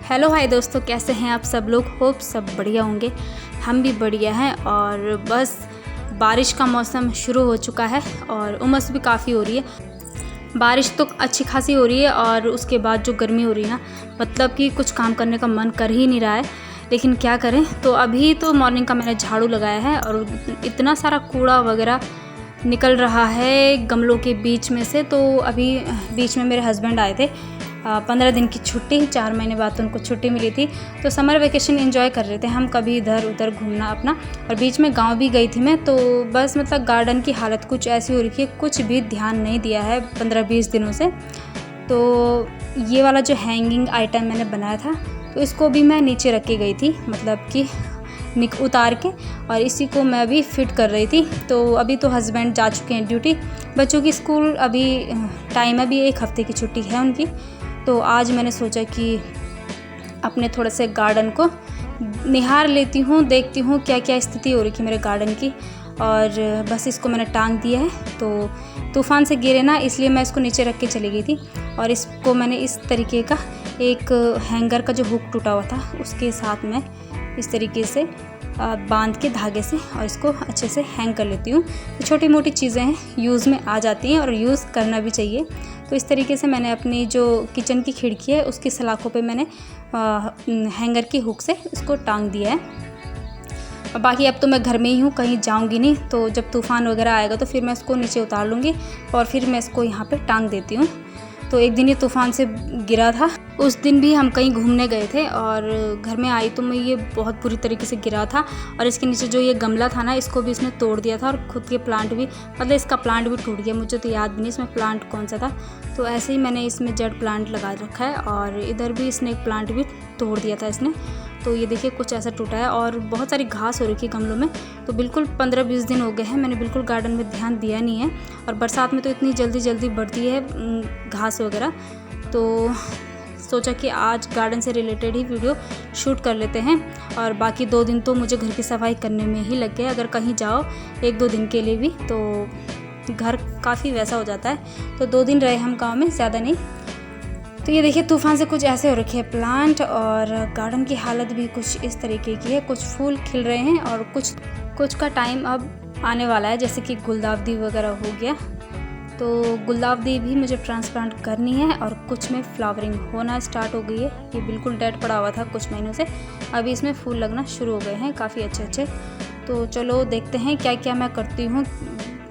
Hello hi दोस्तों, कैसे हैं आप सब लोग। होप सब बढ़िया होंगे। हम भी बढ़िया हैं। और बस बारिश का मौसम शुरू हो चुका है और उमस भी काफ़ी हो रही है। बारिश तो अच्छी खासी हो रही है और उसके बाद जो गर्मी हो रही है ना, मतलब कि कुछ काम करने का मन कर ही नहीं रहा है। लेकिन क्या करें। तो अभी तो मॉर्निंग का मैंने झाड़ू लगाया है और इतना सारा कूड़ा वगैरह निकल रहा है गमलों के बीच में से। तो अभी बीच में मेरे हस्बैंड आए थे, 15 दिन की छुट्टी, 4 महीने बाद उनको छुट्टी मिली थी। तो समर वेकेशन एंजॉय कर रहे थे हम, कभी इधर उधर घूमना अपना। और बीच में गांव भी गई थी मैं। तो बस मतलब गार्डन की हालत कुछ ऐसी हो रखी है, कुछ भी ध्यान नहीं दिया है 15-20 दिनों से। तो ये वाला जो हैंगिंग आइटम मैंने बनाया था, तो इसको भी मैं नीचे रख के गई थी, मतलब कि उतार के, और इसी को मैं अभी फिट कर रही थी। तो अभी तो हस्बैंड जा चुके हैं ड्यूटी, बच्चों की स्कूल अभी टाइम अभी 1 हफ्ते की छुट्टी है उनकी। तो आज मैंने सोचा कि अपने थोड़े से गार्डन को निहार लेती हूँ, देखती हूँ क्या क्या स्थिति हो रही थी मेरे गार्डन की। और बस इसको मैंने टांग दिया है। तो तूफ़ान से गिरे ना, इसलिए मैं इसको नीचे रख के चली गई थी। और इसको मैंने इस तरीके का एक हैंगर का जो हुक टूटा हुआ था उसके साथ में इस तरीके से बांध के धागे से, और इसको अच्छे से हैंग कर लेती हूँ। तो छोटी मोटी चीज़ें हैं, यूज़ में आ जाती हैं और यूज़ करना भी चाहिए। तो इस तरीके से मैंने अपनी जो किचन की खिड़की है उसकी सलाखों पे मैंने हैंगर की हुक से इसको टांग दिया है। और बाकी अब तो मैं घर में ही हूँ, कहीं जाऊँगी नहीं। तो जब तूफ़ान वगैरह आएगा तो फिर मैं इसको नीचे उतार लूँगी और फिर मैं इसको यहाँ पे टांग देती हूँ। तो एक दिन ये तूफ़ान से गिरा था, उस दिन भी हम कहीं घूमने गए थे और घर में आई तो मैं ये बहुत बुरी तरीके से गिरा था। और इसके नीचे जो ये गमला था ना, इसको भी इसने तोड़ दिया था और खुद के प्लांट भी, मतलब इसका प्लांट भी टूट गया। मुझे तो याद भी नहीं इसमें प्लांट कौन सा था। तो ऐसे ही मैंने इसमें जड़ प्लांट लगा रखा है। और इधर भी इसने एक प्लांट भी तोड़ दिया था इसने। तो ये देखिए कुछ ऐसा टूटा है और बहुत सारी घास हो रखी है गमलों में। तो बिल्कुल 15-20 दिन हो गए हैं, मैंने बिल्कुल गार्डन में ध्यान दिया नहीं है। और बरसात में तो इतनी जल्दी जल्दी बढ़ती है घास वगैरह। तो सोचा कि आज गार्डन से रिलेटेड ही वीडियो शूट कर लेते हैं। और बाकी 2 दिन तो मुझे घर की सफाई करने में ही लग गए। अगर कहीं जाओ 1-2 दिन के लिए भी तो घर काफ़ी वैसा हो जाता है। तो 2 दिन रहे हम गांव में, ज़्यादा नहीं। तो ये देखिए तूफ़ान से कुछ ऐसे हो रखे हैं प्लांट, और गार्डन की हालत भी कुछ इस तरीके की है। कुछ फूल खिल रहे हैं और कुछ का टाइम अब आने वाला है, जैसे कि गुलदाउदी वगैरह हो गया। तो गुलदाउदी भी मुझे ट्रांसप्लांट करनी है और कुछ में फ्लावरिंग होना स्टार्ट हो गई है। ये बिल्कुल डेड पड़ा हुआ था कुछ महीनों से, अभी इसमें फूल लगना शुरू हो गए हैं काफ़ी अच्छे अच्छे। तो चलो देखते हैं क्या क्या मैं करती हूँ,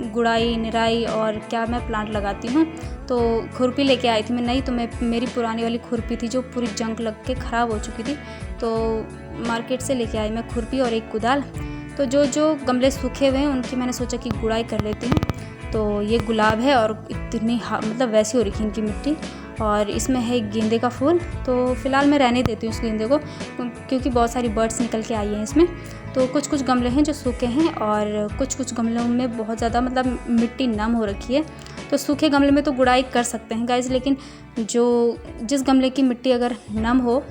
गुड़ाई निराई और क्या मैं प्लांट लगाती हूँ। तो खुरपी लेके आई थी मैं नई, तो मेरी पुरानी वाली खुरपी थी जो पूरी जंग लग के ख़राब हो चुकी थी। तो मार्केट से लेके आई मैं खुरपी और एक कुदाल। तो जो गमले सूखे हुए हैं उनकी मैंने सोचा कि गुड़ाई कर लेती हूँ। तो ये गुलाब है और इतनी मतलब वैसी हो रही है इनकी मिट्टी। और इसमें है गेंदे का फूल। तो फ़िलहाल मैं रहने देती हूँ इस गेंदे को, क्योंकि बहुत सारी बर्ड्स निकल के आई हैं इसमें। तो कुछ कुछ गमले हैं जो सूखे हैं और कुछ गमलों में बहुत ज़्यादा मतलब मिट्टी नम हो रखी है। तो सूखे गमले में तो गुड़ाई कर सकते हैं गाइस, लेकिन जिस गमले की मिट्टी अगर नम हो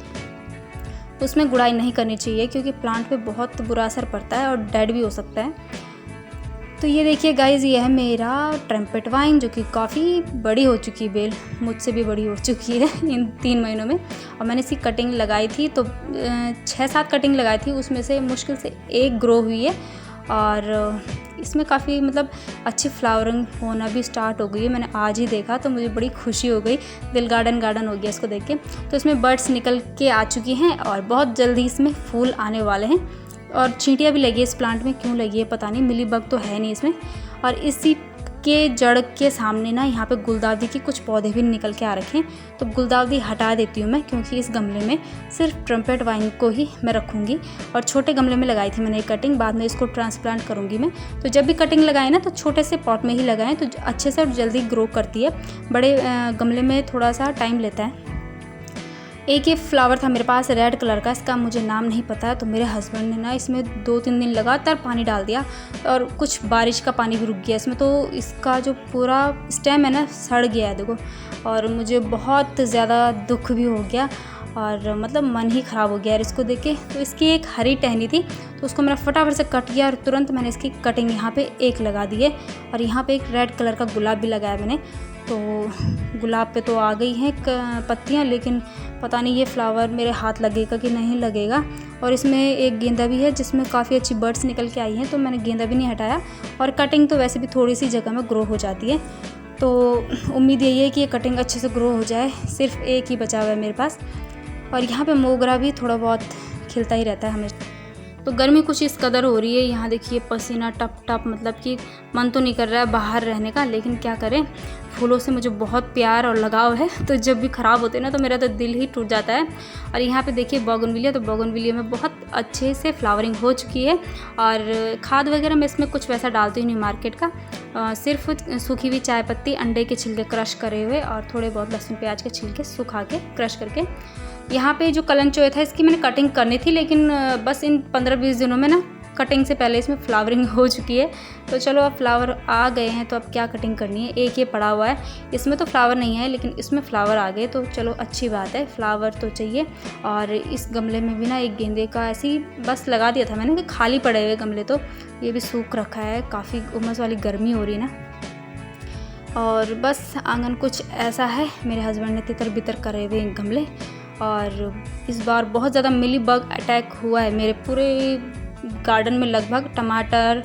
उसमें गुड़ाई नहीं करनी चाहिए, क्योंकि प्लांट पे बहुत बुरा असर पड़ता है और डेड भी हो सकता है। तो ये देखिए गाइस, ये है मेरा ट्रम्पेट वाइन, जो कि काफ़ी बड़ी हो चुकी है, बेल मुझसे भी बड़ी हो चुकी है इन 3 महीनों में। और मैंने इसकी कटिंग लगाई थी, तो 6-7 कटिंग लगाई थी, उसमें से मुश्किल से 1 ग्रो हुई है। और इसमें काफ़ी मतलब अच्छी फ्लावरिंग होना भी स्टार्ट हो गई है। मैंने आज ही देखा तो मुझे बड़ी खुशी हो गई, दिल गार्डन हो गया इसको देख के। तो इसमें बर्ड्स निकल के आ चुकी हैं और बहुत जल्दी इसमें फूल आने वाले हैं। और चींटियाँ भी लगी है इस प्लांट में, क्यों लगी है पता नहीं, मिली बग तो है नहीं इसमें। और इसी के जड़ के सामने ना यहाँ पे गुलदाउदी के कुछ पौधे भी निकल के आ रखे हैं। तो गुलदाउदी हटा देती हूँ मैं, क्योंकि इस गमले में सिर्फ ट्रम्पेट वाइन को ही मैं रखूँगी। और छोटे गमले में लगाई थी मैंने एक कटिंग, बाद में इसको ट्रांसप्लांट करूँगी मैं। तो जब भी कटिंग लगाएं ना, तो छोटे से पॉट में ही लगाएं, तो अच्छे से और जल्दी ग्रो करती है। बड़े गमले में थोड़ा सा टाइम लेता है। एक ये फ्लावर था मेरे पास रेड कलर का, इसका मुझे नाम नहीं पता है। तो मेरे हस्बैंड ने ना इसमें 2-3 दिन लगातार पानी डाल दिया और कुछ बारिश का पानी भी रुक गया इसमें। तो इसका जो पूरा स्टेम है ना सड़ गया है देखो। और मुझे बहुत ज़्यादा दुख भी हो गया और मतलब मन ही ख़राब हो गया यार इसको देख के। तो इसकी एक हरी टहनी थी, तो उसको मैंने फटाफट से कट किया और तुरंत मैंने इसकी कटिंग यहाँ पे एक लगा दी है। और यहाँ पे एक रेड कलर का गुलाब भी लगाया मैंने। तो गुलाब पे तो आ गई हैं पत्तियाँ, लेकिन पता नहीं ये फ्लावर मेरे हाथ लगेगा कि नहीं लगेगा। और इसमें एक गेंदा भी है जिसमें काफ़ी अच्छी बर्ड्स निकल के आई हैं, तो मैंने गेंदा भी नहीं हटाया। और कटिंग तो वैसे भी थोड़ी सी जगह में ग्रो हो जाती है, तो उम्मीद यही है कि ये कटिंग अच्छे से ग्रो हो जाए। सिर्फ एक ही बचा हुआ है मेरे पास। और यहाँ पे मोगरा भी थोड़ा बहुत खिलता ही रहता है हमेशा। तो गर्मी कुछ इस कदर हो रही है, यहाँ देखिए पसीना टप टप, मतलब कि मन तो नहीं कर रहा है बाहर रहने का, लेकिन क्या करें, फूलों से मुझे बहुत प्यार और लगाव है। तो जब भी ख़राब होते हैं ना तो मेरा तो दिल ही टूट जाता है। और यहाँ पे देखिए बोगनविलिया, तो बोगनविलिया में बहुत अच्छे से फ्लावरिंग हो चुकी है। और खाद वगैरह मैं इसमें कुछ वैसा डालती ही नहीं मार्केट का, सिर्फ सूखी हुई चाय पत्ती, अंडे के छिलके क्रश करे हुए और थोड़े बहुत लहसुन प्याज के छिलके सुखा के क्रश करके। यहाँ पे जो कलंचोए था इसकी मैंने कटिंग करनी थी, लेकिन बस इन 15-20 दिनों में ना कटिंग से पहले इसमें फ्लावरिंग हो चुकी है। तो चलो अब फ्लावर आ गए हैं तो अब क्या कटिंग करनी है। एक ये पड़ा हुआ है, इसमें तो फ्लावर नहीं है लेकिन इसमें फ्लावर आ गए, तो चलो अच्छी बात है, फ्लावर तो चाहिए। और इस गमले में भी ना एक गेंदे का ऐसे ही बस लगा दिया था मैंने कि खाली पड़े हुए गमले, तो ये भी सूख रखा है, काफ़ी उमस वाली गर्मी हो रही है ना। और बस आंगन कुछ ऐसा है, मेरे हस्बैंड ने तितर बितर करे हुए गमले। और इस बार बहुत ज़्यादा मिली बग अटैक हुआ है मेरे पूरे गार्डन में। लगभग टमाटर,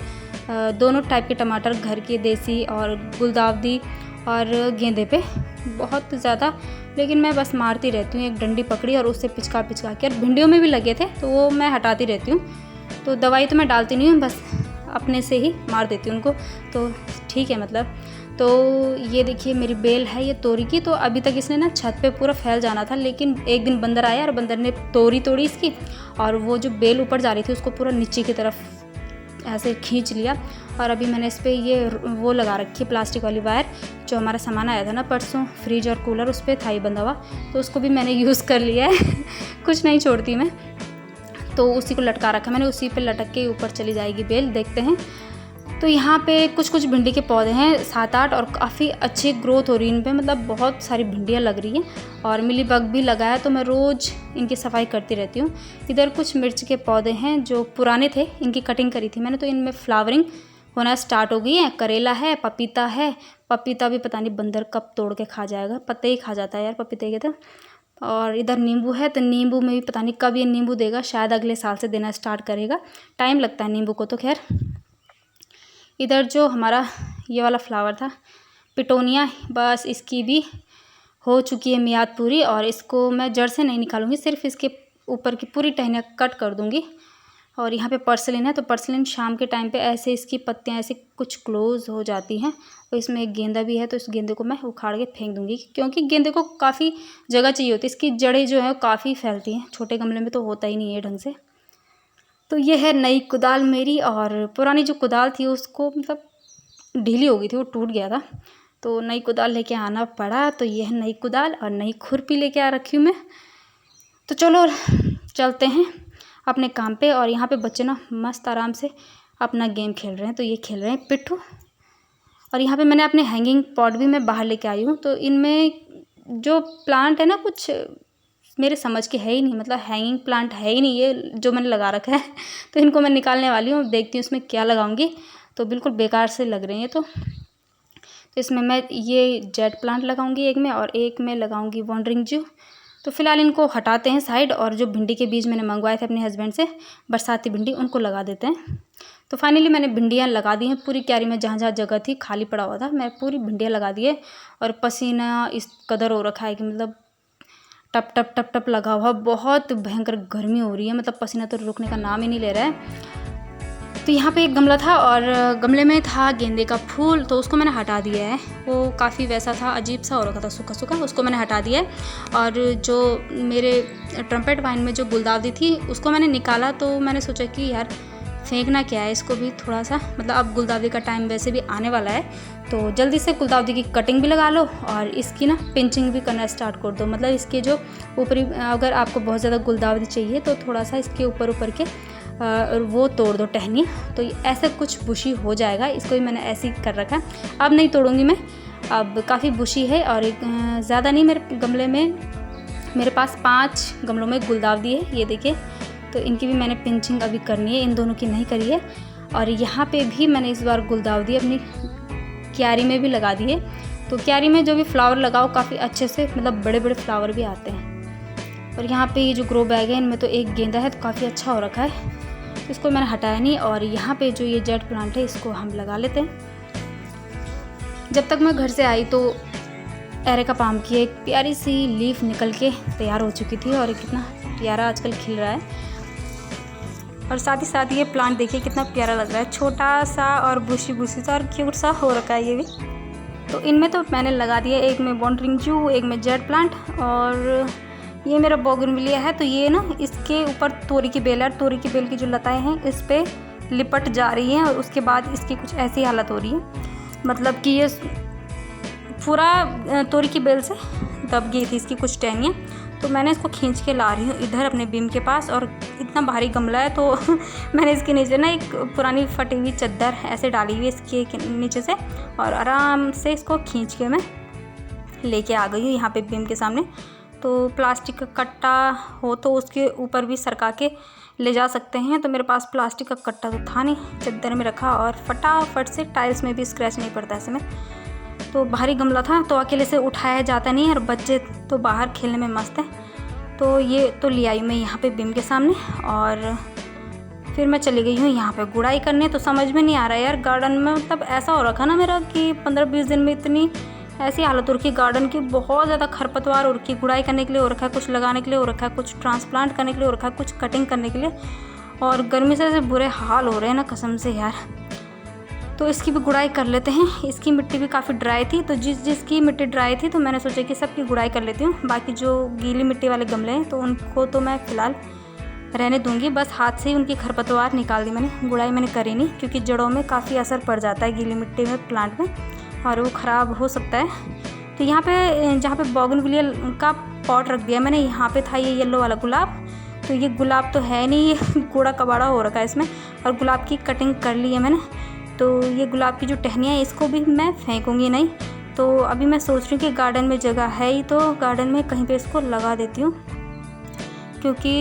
दोनों टाइप के टमाटर, घर के देसी और गुलदावदी और गेंदे पे बहुत ज़्यादा। लेकिन मैं बस मारती रहती हूँ, एक डंडी पकड़ी और उससे पिचका पिचका के। और भिंडियों में भी लगे थे तो वो मैं हटाती रहती हूँ, तो दवाई तो मैं डालती नहीं हूँ, बस अपने से ही मार देती हूँ उनको, तो ठीक है मतलब। तो ये देखिए मेरी बेल है ये तोरी की, तो अभी तक इसने ना छत पे पूरा फैल जाना था, लेकिन एक दिन बंदर आया और बंदर ने तोरी तोड़ी इसकी, और वो जो बेल ऊपर जा रही थी उसको पूरा नीचे की तरफ ऐसे खींच लिया। और अभी मैंने इस पर ये वो लगा रखी है प्लास्टिक वाली वायर, जो हमारा सामान आया था ना परसों, फ्रिज और कूलर, उस पर था ही बंधा हुआ, तो उसको भी मैंने यूज़ कर लिया है कुछ नहीं छोड़ती मैं, तो उसी को लटका रखा मैंने, उसी पे लटक के ऊपर चली जाएगी बेल, देखते हैं। तो यहाँ पे कुछ कुछ भिंडी के पौधे हैं 7-8, और काफ़ी अच्छी ग्रोथ हो रही है इन पे, मतलब बहुत सारी भिंडियाँ लग रही हैं। और मिली बग भी लगा है, तो मैं रोज़ इनकी सफाई करती रहती हूँ। इधर कुछ मिर्च के पौधे हैं जो पुराने थे, इनकी कटिंग करी थी मैंने, तो इनमें फ्लावरिंग होना स्टार्ट हो गई है। करेला है, पपीता है, पपीता भी पता नहीं बंदर कब तोड़ के खा जाएगा, पत्ते ही खा जाता है यार पपीते के तो। और इधर नींबू है, तो नींबू में भी पता नहीं कब ये नींबू देगा, शायद अगले साल से देना स्टार्ट करेगा, टाइम लगता है नींबू को तो खैर। इधर जो हमारा ये वाला फ्लावर था पिटोनिया, बस इसकी भी हो चुकी है मियाद पूरी, और इसको मैं जड़ से नहीं निकालूंगी, सिर्फ इसके ऊपर की पूरी टहनियाँ कट कर दूंगी। और यहाँ पे पर्सलिन है, तो पर्सलिन शाम के टाइम पे ऐसे इसकी पत्तियाँ ऐसे कुछ क्लोज हो जाती हैं। और इसमें एक गेंदा भी है, तो इस गेंदे को मैं उखाड़ के फेंक दूंगी, क्योंकि गेंदे को काफ़ी जगह चाहिए होती है, इसकी जड़ें जो है काफ़ी फैलती हैं, छोटे गमले में तो होता ही नहीं है ढंग से। तो ये है नई कुदाल मेरी, और पुरानी जो कुदाल थी उसको मतलब ढीली हो गई थी, वो टूट गया था, तो नई कुदाल लेके आना पड़ा। तो ये है नई कुदाल, और नई खुरपी लेके आ रखी हूँ मैं। तो चलो चलते हैं अपने काम पे। और यहाँ पे बच्चे ना मस्त आराम से अपना गेम खेल रहे हैं, तो ये खेल रहे हैं पिट्ठू। और यहाँ पे मैंने अपने हैंगिंग पॉट भी मैं बाहर लेके आई हूँ, तो इनमें जो प्लांट है ना कुछ मेरे समझ के है ही नहीं, मतलब हैंगिंग प्लांट है ही नहीं ये जो मैंने लगा रखा है तो इनको मैं निकालने वाली हूँ, देखती हूँ इसमें क्या लगाऊंगी। तो बिल्कुल बेकार से लग रहे हैं तो इसमें मैं ये जेट प्लांट लगाऊंगी एक में, और एक में लगाऊंगी वॉन्डरिंग जू। तो फिलहाल इनको हटाते हैं साइड, और जो भिंडी के बीज मैंने मंगवाए थे अपने हस्बैंड से, बरसाती भिंडी, उनको लगा देते हैं। तो फाइनली मैंने भिंडियाँ लगा दी हैं पूरी क्यारी में, जहाँ जहाँ जगह थी खाली पड़ा हुआ था मैं पूरी भिंडियाँ लगा दी है। और पसीना इस कदर हो रखा है कि मतलब टप टप टप टप लगा हुआ, बहुत भयंकर गर्मी हो रही है, मतलब पसीना तो रुकने का नाम ही नहीं ले रहा है। तो यहाँ पे एक गमला था, और गमले में था गेंदे का फूल, तो उसको मैंने हटा दिया है, वो काफ़ी वैसा था, अजीब सा हो रखा था, सूखा सूखा, उसको मैंने हटा दिया है। और जो मेरे ट्रम्पेट वाइन में जो गुलदावदी थी उसको मैंने निकाला, तो मैंने सोचा कि यार फेंकना क्या है, इसको भी थोड़ा सा, मतलब अब गुलदावदी का टाइम वैसे भी आने वाला है, तो जल्दी से गुलदावदी की कटिंग भी लगा लो, और इसकी ना पिंचिंग भी करना स्टार्ट कर दो। मतलब इसके जो ऊपरी, अगर आपको बहुत ज़्यादा गुलदावदी चाहिए तो थोड़ा सा इसके ऊपर के वो तोड़ दो टहनी, तो ऐसा कुछ बुशी हो जाएगा। इसको भी मैंने ऐसे ही कर रखा है, अब नहीं तोड़ूंगी मैं, अब काफ़ी बुशी है। और ज़्यादा नहीं, मेरे गमले में, मेरे पास 5 गमलों में गुलदावदी है, ये देखिए, तो इनकी भी मैंने पिंचिंग अभी करनी है, इन दोनों की नहीं करी है। और यहाँ पे भी मैंने इस बार गुलदावदी अपनी क्यारी में भी लगा दी है, तो क्यारी में जो भी फ्लावर लगाओ काफ़ी अच्छे से, मतलब बड़े बड़े फ्लावर भी आते हैं। और यहाँ पे ये जो ग्रो बैग है इनमें तो एक गेंदा है तो काफ़ी अच्छा हो रखा है, तो इसको मैंने हटाया नहीं। और यहाँ पे जो ये जेड प्लांट है इसको हम लगा लेते हैं। जब तक मैं घर से आई तो एरेका पाम की एक प्यारी सी लीफ निकल के तैयार हो चुकी थी और कितना प्यारा आजकल खिल रहा है। और साथ ही साथ ये प्लांट देखिए कितना प्यारा लग रहा है, छोटा सा और बुशी बुशी सा और क्यूट सा हो रखा है ये भी। तो इनमें तो मैंने लगा दिया, एक में बॉन्ड्रिंग्यू, एक में जेड प्लांट, और ये मेरा बोगनविलिया है। तो ये ना इसके ऊपर तोरी की बेल है, तोरी की बेल की जो लताएं हैं इस पर लिपट जा रही हैं और उसके बाद इसकी कुछ ऐसी हालत हो रही है, मतलब कि ये पूरा तोरी की बेल से दब गई थी इसकी कुछ टहनियाँ। तो मैंने इसको खींच के ला रही हूँ इधर अपने बीम के पास, और इतना भारी गमला है तो मैंने इसके नीचे ना एक पुरानी फटी हुई चादर ऐसे डाली हुई इसके नीचे से, और आराम से इसको खींच के मैं लेके आ गई हूँ यहाँ पे बीम के सामने। तो प्लास्टिक का कट्टा हो तो उसके ऊपर भी सरका के ले जा सकते हैं, तो मेरे पास प्लास्टिक का कट्टा तो था नहीं, चादर में रखा और फटाफट से टाइल्स में भी स्क्रैच नहीं पड़ता ऐसे में। तो भारी गमला था तो अकेले से उठाया जाता नहीं है, और बच्चे तो बाहर खेलने में मस्त हैं। तो ये तो ले आई मैं यहाँ पे बीम के सामने, और फिर मैं चली गई हूँ यहाँ पे गुड़ाई करने। तो समझ में नहीं आ रहा है यार, गार्डन में मतलब ऐसा हो रखा ना मेरा कि 15-20 दिन में इतनी ऐसी हालत हो रखी है गार्डन की, बहुत ज़्यादा खरपतवार हो रखी है। गुड़ाई करने के लिए हो रखा है, कुछ लगाने के लिए हो रखा है, कुछ ट्रांसप्लांट करने के लिए हो रखा है, कुछ कटिंग करने के लिए, और गर्मी से ऐसे बुरे हाल हो रहे हैं ना कसम से यार। तो इसकी भी गुड़ाई कर लेते हैं। इसकी मिट्टी भी काफ़ी ड्राई थी, तो जिसकी मिट्टी ड्राई थी तो मैंने सोचा कि सबकी गुड़ाई कर लेती हूँ। बाकी जो गीली मिट्टी वाले गमले हैं तो उनको तो मैं फ़िलहाल रहने दूंगी, बस हाथ से ही उनकी खरपतवार निकाल दी मैंने, गुड़ाई मैंने करी नहीं, क्योंकि जड़ों में काफ़ी असर पड़ जाता है गीली मिट्टी में प्लांट में और वो ख़राब हो सकता है। तो यहाँ पे जहाँ पे बोगनविलिया का पॉट रख दिया मैंने, यहाँ पे था ये येलो वाला गुलाब। तो ये गुलाब तो है नहीं, ये कूड़ा कबाड़ा हो रखा है इसमें, और गुलाब की कटिंग कर ली है मैंने। तो ये गुलाब की जो टहनियाँ हैं इसको भी मैं फेंकूँगी नहीं। तो अभी मैं सोच रही हूँ कि गार्डन में जगह है ही तो गार्डन में कहीं पे इसको लगा देती हूँ, क्योंकि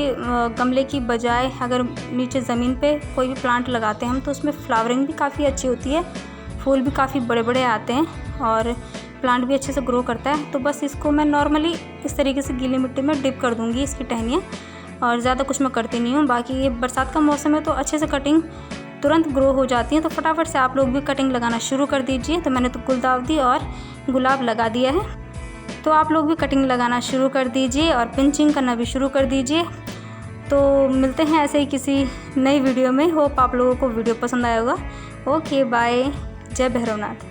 गमले की बजाय अगर नीचे ज़मीन पे कोई भी प्लांट लगाते हैं हम तो उसमें फ्लावरिंग भी काफ़ी अच्छी होती है, फूल भी काफ़ी बड़े बड़े आते हैं और प्लांट भी अच्छे से ग्रो करता है। तो बस इसको मैं नॉर्मली इस तरीके से गीली मिट्टी में डिप कर दूँगी इसकी टहनियाँ, और ज़्यादा कुछ मैं करती नहीं हूँ। बाकी ये बरसात का मौसम है तो अच्छे से कटिंग तुरंत ग्रो हो जाती हैं, तो फटाफट से आप लोग भी कटिंग लगाना शुरू कर दीजिए। तो मैंने तो गुलदाउदी और गुलाब लगा दिया है, तो आप लोग भी कटिंग लगाना शुरू कर दीजिए और पिंचिंग करना भी शुरू कर दीजिए। तो मिलते हैं ऐसे ही किसी नई वीडियो में। होप आप लोगों को वीडियो पसंद आया होगा। ओके बाय, जय भैरवनाथ।